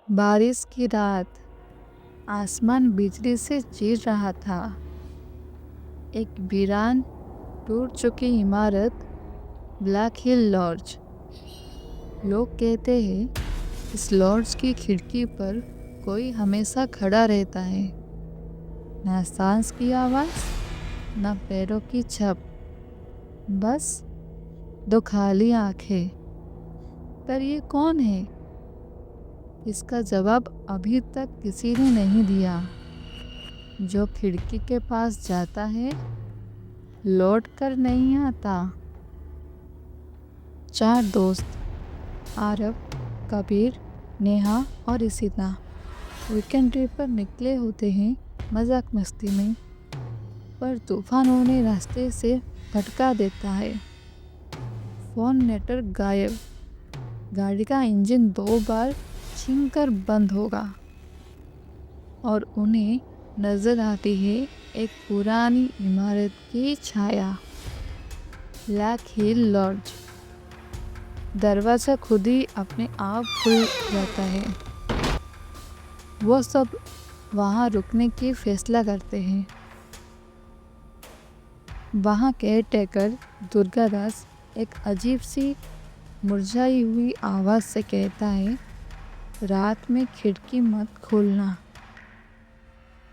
बारिश की रात, आसमान बिजली से चीर रहा था। एक वीरान टूट चुकी इमारत, ब्लैक हिल लॉज। लोग कहते हैं इस लॉज की खिड़की पर कोई हमेशा खड़ा रहता है। ना सांस की आवाज़, ना पैरों की छप, बस दो खाली आंखें। पर ये कौन है? इसका जवाब अभी तक किसी ने नहीं दिया। जो खिड़की के पास जाता है, लौट कर नहीं आता। 4 दोस्त, आरव, कबीर, नेहा और इशिता वीकेंड ट्रिप पर निकले होते हैं मजाक मस्ती में, पर तूफान उन्हें रास्ते से भटका देता है। फोन नेटवर्क गायब, गाड़ी का इंजन 2 बार छीन कर बंद होगा और उन्हें नजर आती है एक पुरानी इमारत की छाया, ब्लैक हिल लॉज। दरवाज़ा खुद ही अपने आप खुल जाता है। वो सब वहाँ रुकने की फैसला करते हैं। वहाँ केयर टेकर दुर्गादास एक अजीब सी मुरझाई हुई आवाज़ से कहता है, रात में खिड़की मत खोलना,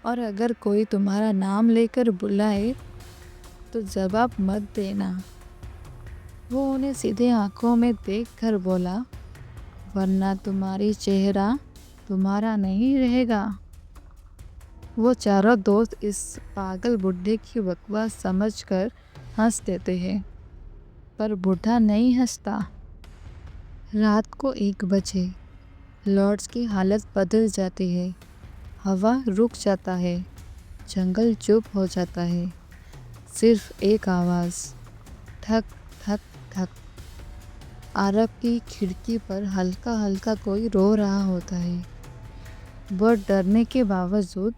और अगर कोई तुम्हारा नाम लेकर बुलाए तो जवाब मत देना। वो उन्हें सीधे आंखों में देख कर बोला, वरना तुम्हारी चेहरा तुम्हारा नहीं रहेगा। वो चारों दोस्त इस पागल बुढ़े की बकवास समझकर हंस देते हैं, पर बूढ़ा नहीं हंसता। रात को 1 बजे लॉर्ड्स की हालत बदल जाती है। हवा रुक जाता है, जंगल चुप हो जाता है। सिर्फ एक आवाज़, ठक ठक ठक। आरव की खिड़की पर हल्का हल्का कोई रो रहा होता है। वह डरने के बावजूद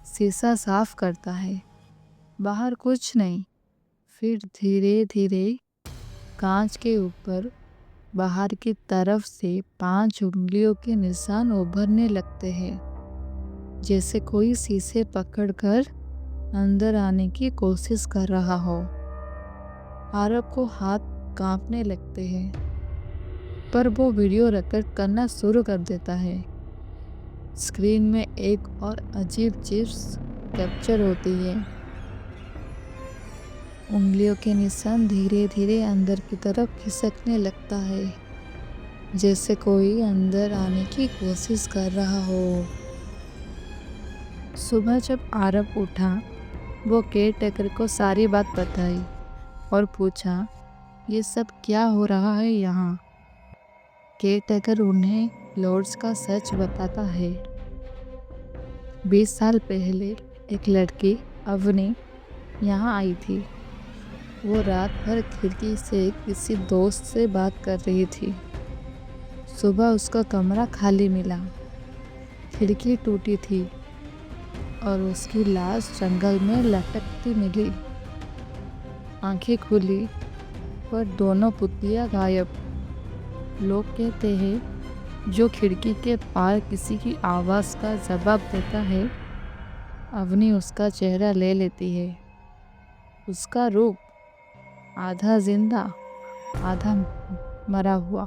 शीशा साफ करता है। बाहर कुछ नहीं। फिर धीरे धीरे कांच के ऊपर बाहर की तरफ से 5 उंगलियों के निशान उभरने लगते हैं, जैसे कोई शीशे पकड़कर अंदर आने की कोशिश कर रहा हो। आरव को हाथ कांपने लगते हैं, पर वो वीडियो रिकॉर्ड करना शुरू कर देता है। स्क्रीन में एक और अजीब चीज कैप्चर होती है। उंगलियों के निशान धीरे धीरे अंदर की तरफ खिसकने लगता है, जैसे कोई अंदर आने की कोशिश कर रहा हो। सुबह जब आरव उठा, वो केयर टेकर को सारी बात बताई और पूछा, ये सब क्या हो रहा है यहाँ? केयर टेकर उन्हें लॉर्ड्स का सच बताता है। 20 साल पहले एक लड़की अवनी यहाँ आई थी। वो रात भर खिड़की से किसी दोस्त से बात कर रही थी। सुबह उसका कमरा खाली मिला, खिड़की टूटी थी और उसकी लाश जंगल में लटकती मिली। आंखें खुली पर दोनों पुतलियाँ गायब। लोग कहते हैं जो खिड़की के पार किसी की आवाज़ का जवाब देता है, अवनी उसका चेहरा ले लेती है। उसका रूप आधा जिंदा, आधा मरा हुआ।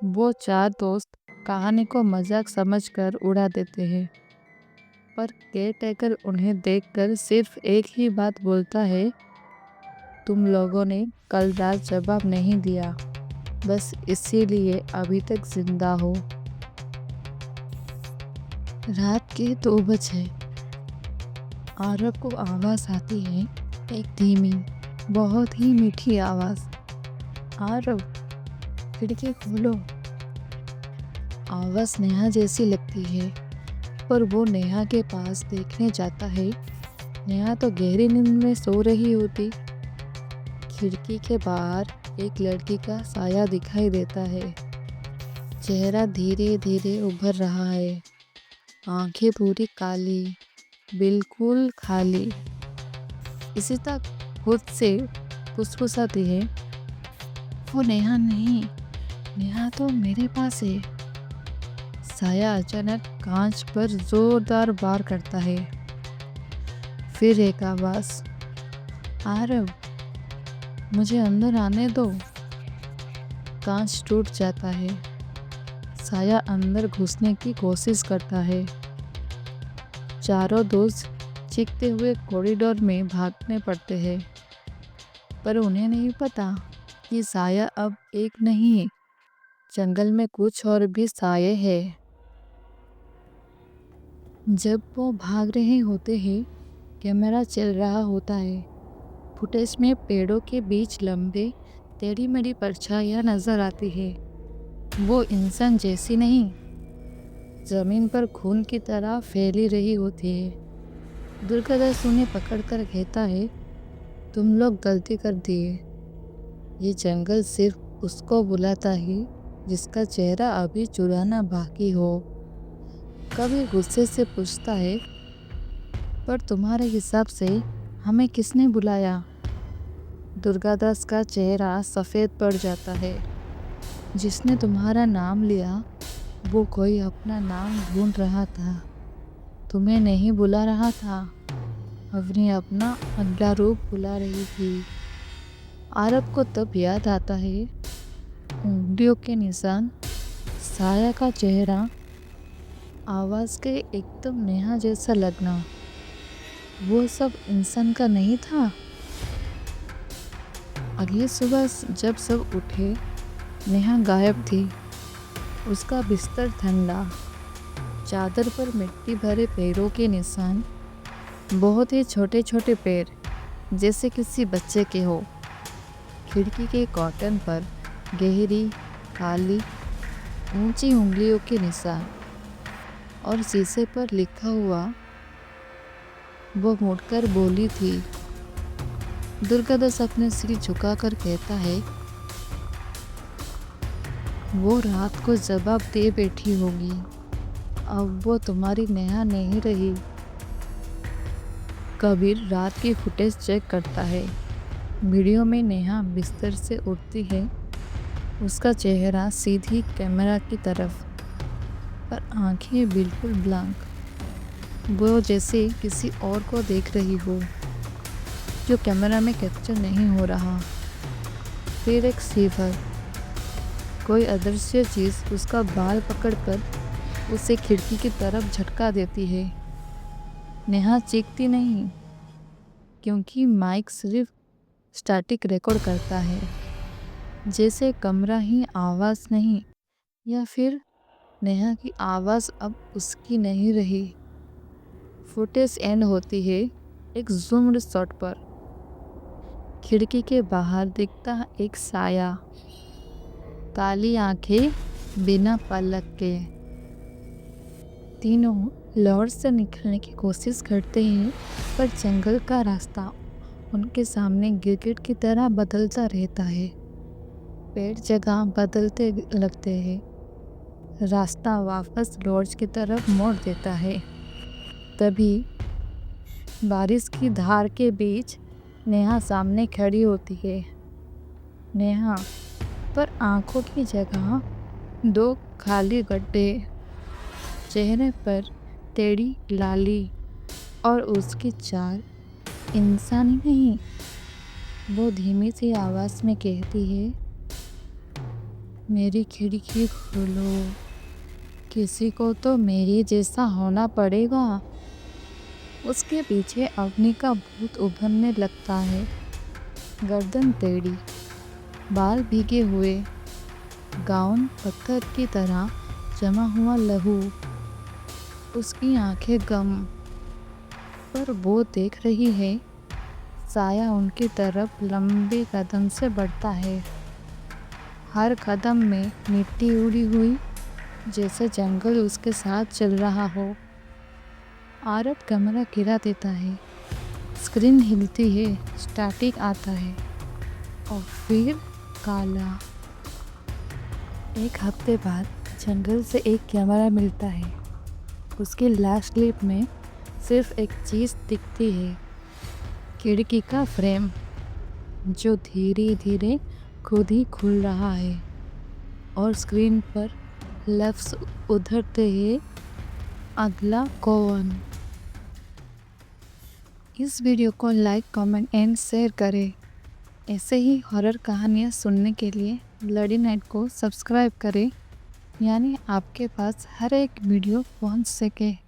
वो 4 दोस्त कहानी को मजाक समझकर उड़ा देते हैं, पर केयर टेकर उन्हें देखकर सिर्फ एक ही बात बोलता है, तुम लोगों ने कल रात जवाब नहीं दिया, बस इसीलिए अभी तक जिंदा हो। रात के 2 बजे आरव को आवाज़ आती है, एक धीमी, बहुत ही मीठी आवाज़, आरव खिड़की खोलो। आवाज़ नेहा जैसी लगती है, पर वो नेहा के पास देखने जाता है। नेहा तो गहरी नींद में सो रही होती। खिड़की के बाहर एक लड़की का साया दिखाई देता है। चेहरा धीरे धीरे उभर रहा है, आंखें पूरी काली, बिल्कुल खाली। इसी तक खुद से फुसफुसाती है, वो नेहा नहीं, नेहा तो मेरे पास है। साया अचानक कांच पर जोरदार वार करता है। फिर एक आवाज, आरव, मुझे अंदर आने दो। कांच टूट जाता है। साया अंदर घुसने की कोशिश करता है। चारों दोस्त चीखते हुए कॉरिडोर में भागने पड़ते हैं, पर उन्हें नहीं पता कि साया अब एक नहीं, जंगल में कुछ और भी साये हैं। जब वो भाग रहे होते हैं, कैमरा चल रहा होता है। फुटेज में पेड़ों के बीच लंबे टेढ़ी मेढ़ी परछाइयाँ नजर आती है। वो इंसान जैसी नहीं, जमीन पर खून की तरह फैली रही होती है। दुर्गादास उन्हें पकड़कर कहता है, तुम लोग गलती कर दिए। ये जंगल सिर्फ उसको बुलाता है जिसका चेहरा अभी चुराना बाकी हो। कभी गुस्से से पूछता है, पर तुम्हारे हिसाब से हमें किसने बुलाया? दुर्गादास का चेहरा सफ़ेद पड़ जाता है। जिसने तुम्हारा नाम लिया वो कोई अपना नाम ढूंढ रहा था, तुम्हें नहीं बुला रहा था। अवनी अपना अगला रूप बुला रही थी। आरब को तब याद आता है उंगलियों के निशान, साया का चेहरा, आवाज़ के एकदम नेहा जैसा लगना। वो सब इंसान का नहीं था। अगली सुबह जब सब उठे, नेहा गायब थी। उसका बिस्तर ठंडा, चादर पर मिट्टी भरे पैरों के निशान, बहुत ही छोटे छोटे पैर, जैसे किसी बच्चे के हो। खिड़की के कॉटन पर गहरी काली ऊंची उंगलियों के निशान और शीशे पर लिखा हुआ। वो मुड़कर बोली थी। दुर्गादास अपने सिर झुकाकर कहता है, वो रात को जवाब दे बैठी होगी। अब वो तुम्हारी नेहा नहीं रही। कबीर रात की फुटेज चेक करता है। वीडियो में नेहा बिस्तर से उठती है, उसका चेहरा सीधी कैमरा की तरफ, पर आंखें बिल्कुल ब्लैंक, वो जैसे किसी और को देख रही हो जो कैमरा में कैप्चर नहीं हो रहा। फिर एक सीवर, कोई अदृश्य चीज़ उसका बाल पकड़कर उसे खिड़की की तरफ झटका देती है। नेहा चीखती नहीं, क्योंकि माइक सिर्फ स्टैटिक रिकॉर्ड करता है, जैसे कमरा ही आवाज़ नहीं, या फिर नेहा की आवाज़ अब उसकी नहीं रही। फुटेज एंड होती है एक जूम्ड शॉट पर। खिड़की के बाहर दिखता एक साया, काली आंखें, बिना पलक के। तीनों लॉज से निकलने की कोशिश करते हैं, पर जंगल का रास्ता उनके सामने गिरगिट की तरह बदलता रहता है। पेड़ जगह बदलते लगते हैं। रास्ता वापस लॉज की तरफ मोड़ देता है। तभी बारिश की धार के बीच नेहा सामने खड़ी होती है। नेहा पर आंखों की जगह दो खाली गड्ढे, चेहरे पर टेढ़ी लाली, और उसकी चाल इंसानी नहीं। वो धीमी सी आवाज़ में कहती है, मेरी खिड़की खोलो, किसी को तो मेरी जैसा होना पड़ेगा। उसके पीछे अग्नि का भूत उभरने लगता है। गर्दन टेढ़ी, बाल भीगे हुए, गाउन पत्थर की तरह जमा हुआ लहू, उसकी आंखें गम, पर वो देख रही है। साया उनकी तरफ लंबे कदम से बढ़ता है। हर कदम में मिट्टी उड़ी हुई, जैसे जंगल उसके साथ चल रहा हो। आरब कैमरा गिरा देता है, स्क्रीन हिलती है, स्टैटिक आता है, और फिर काला। एक हफ्ते बाद जंगल से एक कैमरा मिलता है। उसकी लास्ट क्लिप में सिर्फ एक चीज़ दिखती है, खिड़की का फ्रेम, जो धीरे धीरे खुद ही खुल रहा है, और स्क्रीन पर लफ्ज़ उधरते हैं, अगला कौन? इस वीडियो को लाइक, कमेंट एंड शेयर करें। ऐसे ही हॉरर कहानियाँ सुनने के लिए ब्लडी नाइट को सब्सक्राइब करें, यानी आपके पास हर एक वीडियो पहुंच सके।